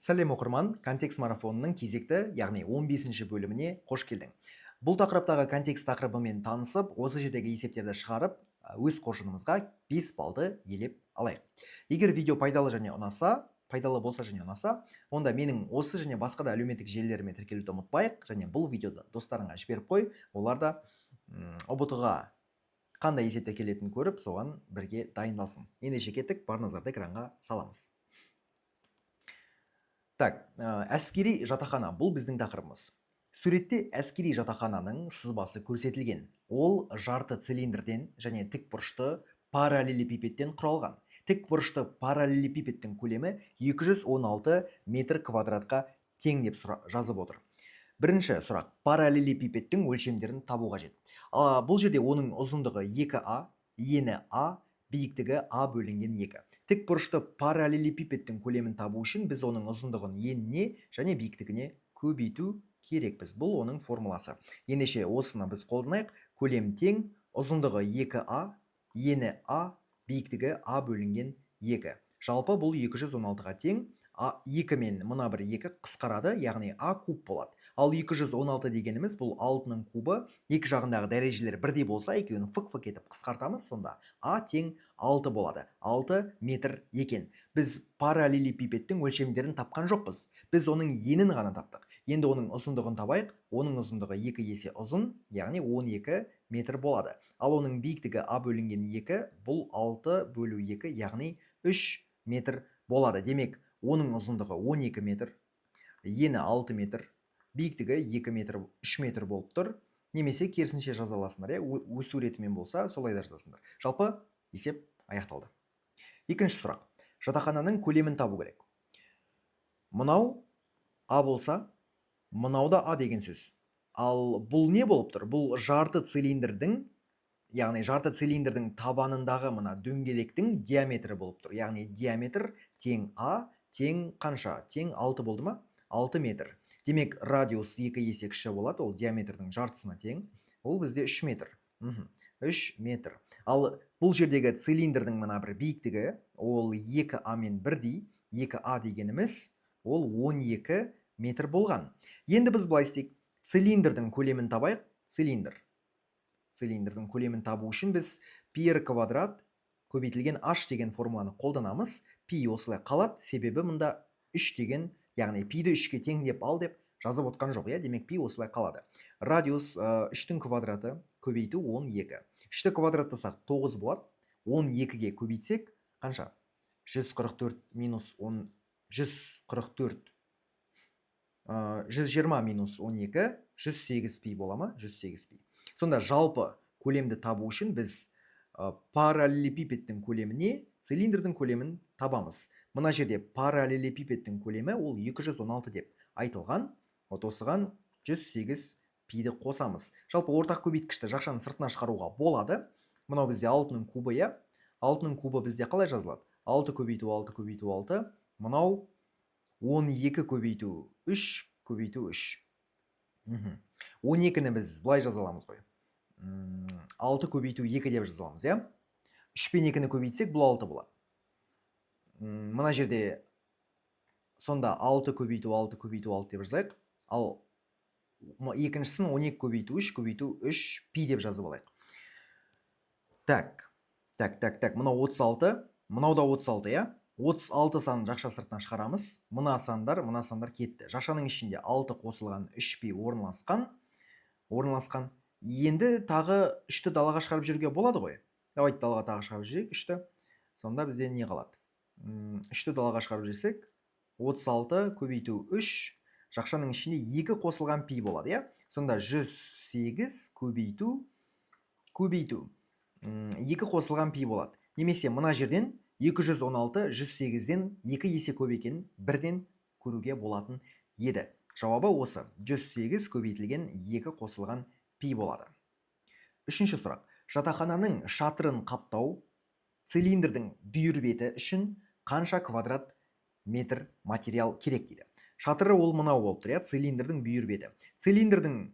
Сәлем оқырман, контекст марафонының кезекті, яғни 15-ші бөліміне қош келдің. Бұл тақырыптағы контекст тақырыбымен танысып, осы жердегі есептерді шығарып, өз қоржынымызға 5 балды елеп алайық. Егер видео пайдалы болса және ұнаса, онда менің осы және басқа да әлеуметтік желілеріме тіркелуді ұмытпайық, және бұл видеоды достарыңа жіберіп қой, олар да ұбт-ға қандай есептер келетінін көріп, соған бірге дайындалсын. Ендеше кеттік, бар назарды экранға саламыз. Так, әскери жатақхана бұл біздің тақырыбымыз. Суретте әскери жатақхананың сызбасы көрсетілген. Ол жарты цилиндрден және тікбұрышты параллелепипедтен құралған. Тікбұрышты параллелепипедтің көлемі 216 метр квадратқа тең деп жазып отыр. Бірінші сұрақ, параллелепипедтің өлшемдерін табу қажет. Бұл жерде оның ұзындығы 2а, ені а, биіктігі а бөлінген 2. Тікбұрышты параллелепипедтің көлемін табу үшін біз оның ұзындығын еніне және биіктігіне көбейту керекпіз. Бұл оның формуласы. Ендеше осыны біз қолданайық. Көлем тең, ұзындығы 2а, ені а, биіктігі а бөлінген 2. Жалпы бұл 216-ға тең. 2 мен мына бір 2 қысқарады, яғни а куб болады. Ал 216 дегеніміз бұл 6-ның кубы, екі жағындағы дәрежелер бірдей болса, екеуін фық-фық етіп қысқартамыз, сонда а тең 6 болады. 6 метр екен. Біз параллелепипедтің өлшемдерін тапқан жоқпыз. Біз оның енін ғана таптық. Енді оның ұзындығын табайық. Оның ұзындығы 2 есе ұзын, яғни 12 метр болады. Ал оның биіктігі а бөлінген 2, бұл 6 бөлу 2, яғни 3 метр болады. Демек, оның ұзындығы 12 метр, ені 6 метр, биіктігі 2 метр, 3 метр болып тұр. Немесе керісінше жаза аласыңдар, өз суретімен болса, солай да жазасыңдар. Жалпы есеп аяқталды. Екінші сұрақ. Жатақхананың көлемін табу керек. Мынау а болса, мынау да а деген сөз. Ал бұл не болып тұр? Бұл жарты цилиндрдің, яғни жарты цилиндрдің табанындағы мына дөңгелектің диаметрі болып тұр. Яғни диаметр тең а, тең қанша? Тең 6 болды ма? 6 метр. Демек, радиус 2 есе кіші болады, ол диаметрдің жартысына тең. Ол бізде 3 метр. 3 метр. Ал бұл жердегі цилиндрдің мына бір биіктігі, ол 2а мен бірдей. 2а дегеніміз, ол 12 метр болған. Енді біз былай істейік. Цилиндрдің көлемін табайық. Цилиндрдің көлемін табу үшін біз пи-р квадрат көбейтілген h деген формуланы қолданамыз. Пи осылай қалады, себебі мұнда 3 деген, яғни пиді 3-ке тең деп ал деп жазып отқан жоқ, демек пи осылай қалады. Радиус 3-тің квадраты көбейту 12. 3-ті квадраттасақ 9 болады. 12-ге көбейтсек қанша? 144 минус 10, 144, 120 минус 12, 108 пи бола ма? 108 пи. Сонда жалпы көлемді табу үшін біз параллелепипедтің көлеміне цилиндрдің көлемін табамыз. Мына жерде параллелепипедтің көлемі ол 216 деп айтылған. Осыған 108 пиді қосамыз. Жалпы ортақ көбейткішті жақшаның сыртына шығаруға болады. Мынау бізде 6-ның кубы, 6-ның кубы бізде қалай жазылады? 6 көбейту 6 көбейту 6. Мынау 12 көбейту 3 көбейту 3. 12-ні біз былай жазаламыз ғой. 6 көбейту 2 деп жазаламыз, 3 пен 2-ні көбейтсек, бұл 6 болады. Мына жерде сонда 6 көбейту 6 көбейту 6 деп жазайық. Ал екіншісін 12 көбейту 3 көбейту 3 пи деп жазып алайық. Так. Мынау 36, мынау да 36, 36 санын жақша сыртынан шығарамыз. Мына сандар кетті. Жақшаның ішінде 6 қосылған 3 пи орналасқан. Енді тағы 3-ті далаға шығарып жүруге болады ғой. Давайте далаға тағы шығарып жүрейік 3-ті. Сонда бізде не қалады? 3-ті далаға шығарып жүрсек, 36 көбейту 3, жақшаның ішінде 2 қосылған пи болады, Сонда 108 көбейту 2 қосылған пи болады. Немесе мына жерден 216 108-ден 2 есе көп екенін бірден көруге болатын еді. Жауабы осы. 108 көбейтілген 2 қосылған пи болады. Үшінші сұрақ. Жатақхананың шатырын қаптау цилиндрдің бүйір беті үшін қанша квадрат метр материал керек дейді. Шатыры ол мынау болып тұр, цилиндрдің бүйір беті. Цилиндрдің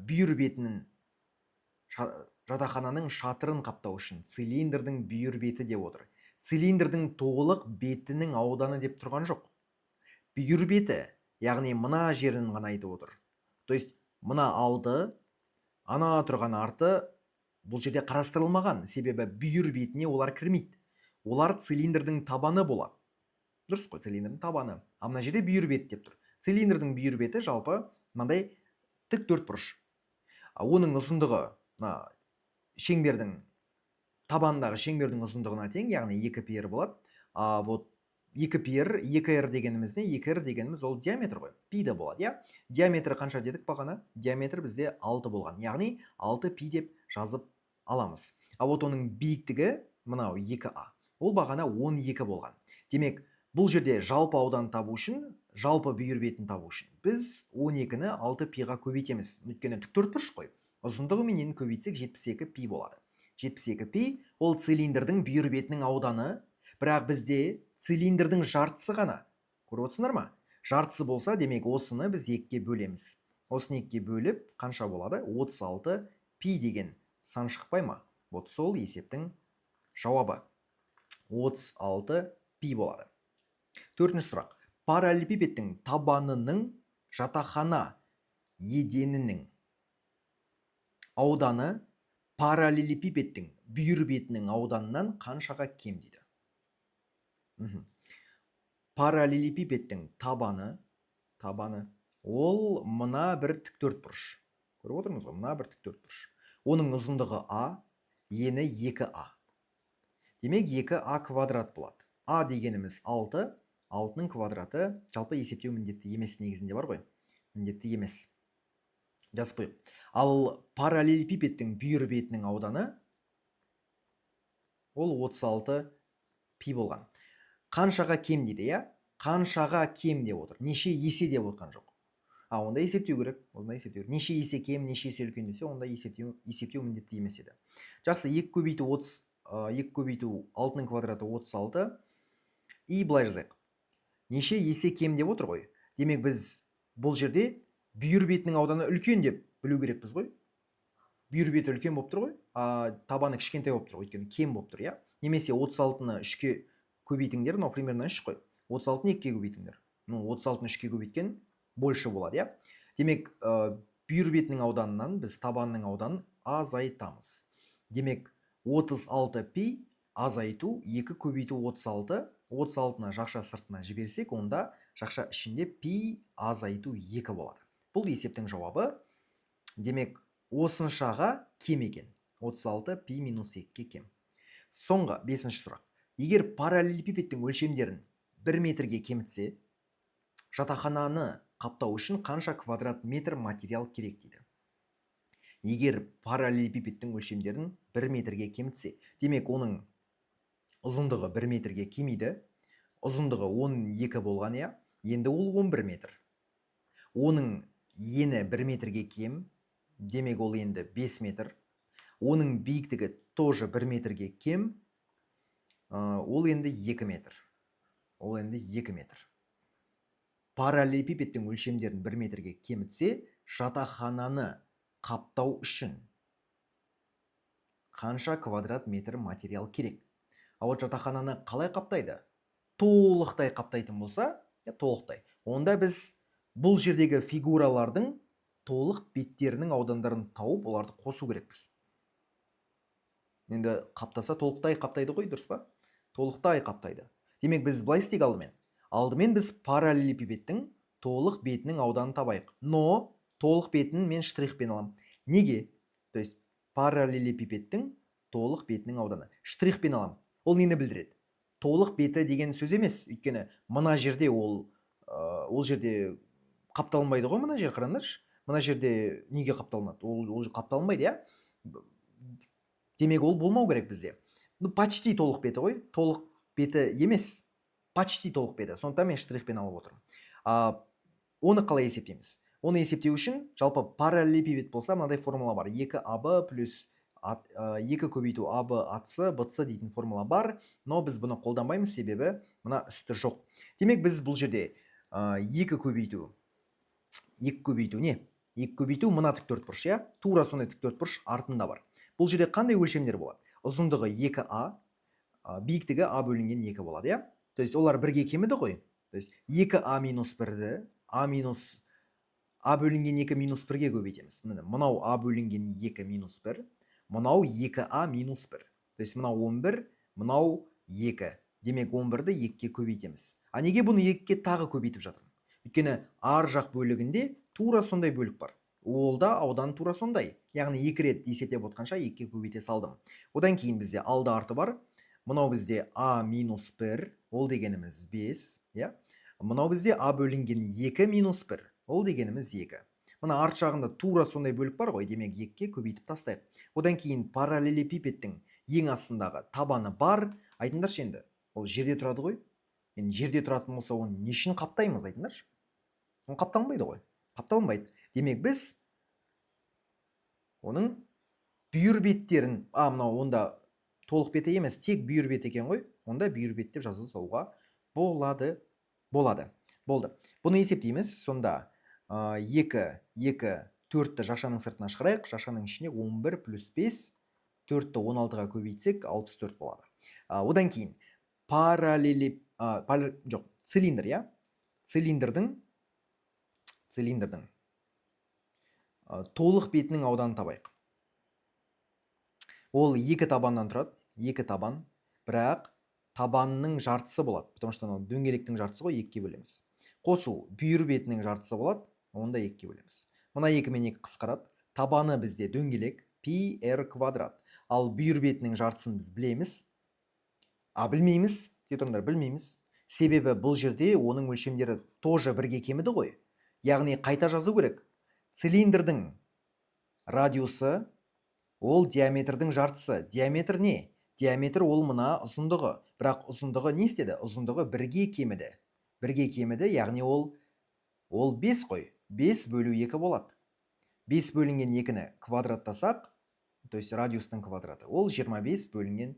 бүйір бетінің жатақхананың шатырын қаптау үшін цилиндрдің бүйір беті деп отыр. Цилиндрдің толық бетінің ауданы деп тұрған жоқ. бүйір беті, яғни мына жерін ғана айтып отыр. То есть мына алды, ана тұрған арты бұл жерде қарастырылмаған, себебі бүйір бетіне олар кірмейді. Олар цилиндрдің табаны болады. Дұрыс қой, цилиндрдің табаны. А мына жерде бүйір бет деп тұр. Цилиндрдің бүйір беті жалпы мынандай тік төртбұрыш. Оның ұзындығы мына шеңбердің табандағы шеңбердің ұзындығына тең, яғни 2πr болады. Вот 2πr, 2r дегеніміз не? 2r дегеніміз ол диаметр ғой. Пи де болады, иә? Диаметрі қанша дедік бағана? Диаметр бізде 6 болған. Яғни 6π деп жазып аламыз. Вот оның биіктігі мынау 2а. Ол бағана 12 болған. Демек, бұл жерде жалпы аудан табу үшін, жалпы бүйір бетін табу үшін біз 12-ні 6πға көбейтеміз. Өйткені тік төртбұрыш қой. Ұзындығы менен көбейтсек 72π болады. 72π ол цилиндрдің бүйір бетінің ауданы, бірақ бізде цилиндрдің жартысы ғана. Көріп отырсыңдар ма? Жартысы болса, демек осыны біз 2-ге бөлеміз. Осыны 2-ге бөліп, қанша болады? 36π деген сан шықпай ма? Вот сол есептің жауабы. 36π болады. Төртінші сұрақ. Параллелепипедтің табанының жатақхана еденінің ауданы параллелепипедтің бүйір бетінің ауданынан қаншаға кем дейді. Параллелепипедтің табаны ол мына бір тік төртбұрыш. Көріп отырмыз ғой, мына бір тік төртбұрыш. Оның ұзындығы а, ені 2а. Демек 2а квадрат болады. А дегеніміз 6, 6-ның квадраты жалпы есептеу міндетті емес негізінде бар ғой. Міндетті емес. Жазып қойып. Ал параллелепипедтің бүйір бетінің ауданы ол 36π болған. Қаншаға кем дейді, я? Қаншаға кем деп отыр. Неше есе деп отқан жоқ. Онда есептеу керек. Неше есе кем, неше есе үлкен десе, онда есептеу міндетті емес еді. Жақсы, 2 көбейту 6-ның квадраты 36. И былай жазайық. Неше есе кем деп отыр ғой. Демек біз бұл жерде бүйір бетінің ауданы үлкен деп білу керекпіз ғой. Бүйір беті үлкен болып тұр ғой, табаны кішкентай болып тұр ғой, өйткені кем болып тұр, иә? Немесе 36-ны 3-ке көбейтіңдер, но примерно 3 қой. 36-ны 2-ке көбейтіңдер. 36-ны 3-ке көбейткен больше болады, иә? Демек, бүйір бетінің ауданынан біз табанның ауданын азайтамыз. Демек, 36π азайту 2 көбейту 36, 36-ны жақша сыртына жіберсек, онда жақша ішінде π азайту 2 болады. Бұл есептің жауабы, демек, осыншаға кем екен. 36π минус 2-ке кем. Соңғы 5-ші сұрақ. Егер параллелепипедтің өлшемдерін 1 метрге кемітсе, жатақхананы қаптау үшін қанша квадрат метр материал керек дейді. Егер параллелепипедтің өлшемдерін 1 метрге кемітсе, демек оның ұзындығы 1 метрге кемиді, ұзындығы 12 болған, я? Енді ол 11 метр. Оның ені 1 метрге кем, демек ол енді 5 метр. Оның биіктігі тоже 1 метрге кем, ол енді 2 метр. Параллелепипедтің өлшемдерін 1 метрге кемітсе, жатақхананы қаптау үшін қанша квадрат метр материал керек? Вот жатақхананы қалай қаптайды? Толықтай қаптайтын болса, толықтай. Онда біз бұл жердегі фигуралардың толық беттерінің аудандарын тауып, оларды қосу керекпіз. Енді қаптаса толықтай қаптайды ғой, дұрыс па? Толықтай қаптайды. Демек біз былай істейік алдымен. Алдымен біз параллелепипедтің толық бетінің ауданын табайық. Но толық бетін мен штрихпен алам. Неге? То есть параллелепипедтің толық бетінің ауданы. Штрихпен алам. Ол нені білдіреді? Толық беті деген сөз емес. Өйткені мына жерде ол жерде қапталынбайды ғой, мына жер, қараңдаршы. Мына жерде неге қапталынады? Ол қапталынбайды, я? Демек ол болмау керек бізде. Почти толық беті ғой. Толық беті емес. Почти толық беті. Сондықтан мен штрихпен алып отырмын. Оны қалай есептейміз? Оны есептеу үшін жалпы параллелепипед болса, мынадай формула бар. 2ab плюс 2 көбейту ab атсы bc дейтін формула бар, но біз бұны қолданбаймыз, себебі мына үсті жоқ. Демек біз бұл жерде 2 көбейту не? 2 көбейту мына тік төртбұрыш, я? Тура сондай тік төртбұрыш артында бар. Бұл жерде қандай өлшемдер болады? Ұзындығы 2а, биіктігі а бөлінген 2 болады, я? То есть олар бірге кеміді ғой. То есть 2а минус 1-ді а бөлінген 2 минус 1-ге көбейтеміз. Мынау а бөлінген 2 минус 1, мынау 2а минус 1. То есть мынау 11, мынау 2. Демек 11-ді 2-ге көбейтеміз. А неге бұны 2-ге тағы көбейтіп жатырмын? Өйткені ар жақ бөлігінде тура сондай бөлік бар. Ол да аудан тура сондай. Яғни 2 рет есептеп отқанша 2-ге көбейте салдым. Одан кейін бізде алды арты бар. Мынау бізде а минус 1, ол дегеніміз 5. Мынау бізде а бөлінген 2 минус 1. Ол дегеніміз 2. Мына арт жағында тура сондай бөлік бар ғой, демек 2-ге көбейтіп тастайық. Одан кейін параллелепипедтің ең астындағы табаны бар. Айтыңдаршы енді, ол жерде тұрады ғой. Енді жерде тұратын болса, оны не үшін қаптаймыз, айтыңдаршы? Оны қапталынбайды ғой. Қапталынбайды. Демек біз оның бүйір беттерін, мынау онда толық беті емес, тек бүйір бет екен ғой. Онда бүйір бет деп жаза салуға болады. Болды. Бұны есептейміз. Сонда 2, 4-ті жақшаның сыртына шығарайық. Жақшаның ішіне 11 плюс 5, 4-ті 16-ға көбейтсек 64 болады. Одан кейін цилиндр, цилиндрдің толық бетінің ауданын табайық. Ол 2 табаннан тұрады. 2 табан, бірақ табанның жартысы болады. Потому что дөңгелектің жартысы ғой, 2-ге бөлеміз. Қосу бүйір бетінің жартысы болады. Онда 2-ге бөлеміз. Мына 2 мен 2 қысқарады. Табаны бізде дөңгелек πr квадрат. Ал бүйір бетінің жартысын біз білеміз. Білмейміз. Білмейміз. Себебі бұл жерде оның өлшемдері тоже бірге кеміді ғой. Яғни қайта жазу керек. Цилиндрдің радиусы ол диаметрдің жартысы. Диаметр не? Диаметр ол мына ұзындығы. Бірақ ұзындығы не істеді? Ұзындығы бірге кеміді. Яғни ол 5 қой. 5 бөлу 2 болады. 5 бөлінген 2-ні квадраттасақ, то есть радиустың квадраты, ол 25 бөлінген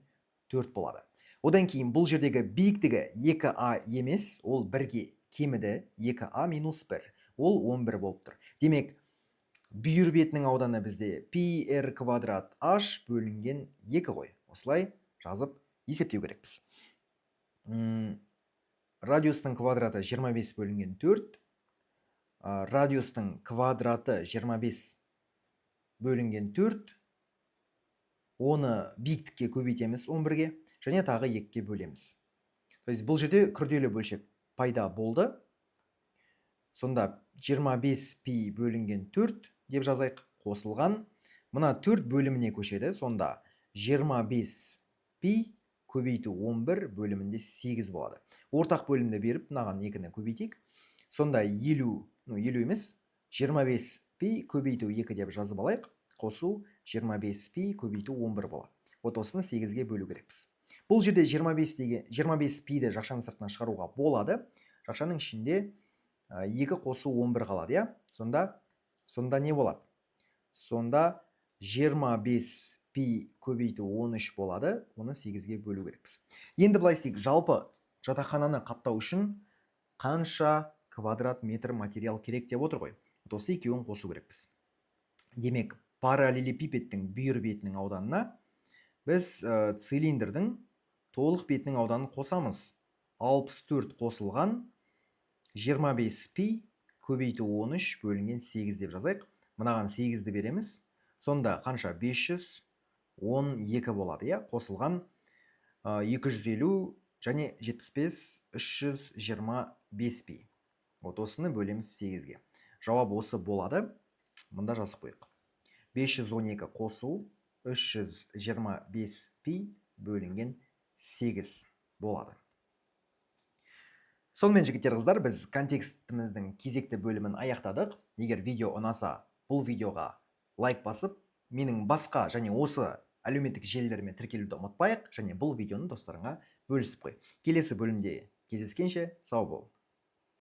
4 болады. Одан кейін бұл жердегі биіктігі 2а емес, ол 1-ге кеміді. 2а минус 1. Ол 11 болып тұр. Демек, бүйір бетінің ауданы бізде πr квадрат h бөлінген 2 ғой. Осылай жазып есептеу керекпіз. Радиустың квадраты 25 бөлінген 4. Радиустың квадраты 25 бөлінген 4. Оны биіктікке көбейтеміз 11-ге. Және тағы 2-ге бөлеміз. То есть бұл жерде күрделі бөлшек пайда болды. Сонда 25π бөлінген 4 деп жазайық. Қосылған. Мына 4 бөліміне көшеді. Сонда 25π көбейту 11 бөлімінде 8 болады. Ортақ бөлімді беріп, мынаған 2-ні көбейтейік. Сонда 50 емес, 25π көбейту 2 деп жазып алайық. Қосу 25π көбейту 11 болады. Вот осыны 8-ге бөлу керекпіз. Бұл жерде 25π-ді жақшаның сыртына шығаруға болады. Жақшаның ішінде 2 қосу 11 қалады. Сонда не болады? Сонда 25π көбейту 13 болады. Оны 8-ге бөлу керекпіз. Енді былай істейік. Жалпы жатақхананы қаптау үшін қанша квадрат метр материал керек деп отыр ғой. Осы екеуін қосу керекпіз. Демек, параллелепипедтің бүйір бетінің ауданына біз цилиндрдің толық бетінің ауданын қосамыз. 64 қосылған 25π көбейту 13 бөлінген 8 деп жазайық. Мынаған 8-ді береміз. Сонда қанша? 512 болады. Қосылған 250 және 75 325π. Вот осыны бөлеміз 8-ге. Жауап осы болады. Мұнда жазып қойық. 512 қосу 325π бөлінген 8 болады. Сонымен жігіттер қыздар, біз контекстіміздің кезекті бөлімін аяқтадық. Егер видео ұнаса, бұл видеоға лайк басып, менің басқа және осы әлеуметтік желілеріме тіркелуді ұмытпайық, және бұл видеоны достарыңа бөлісіп қой. Келесі бөлімде кездескенше сау бол.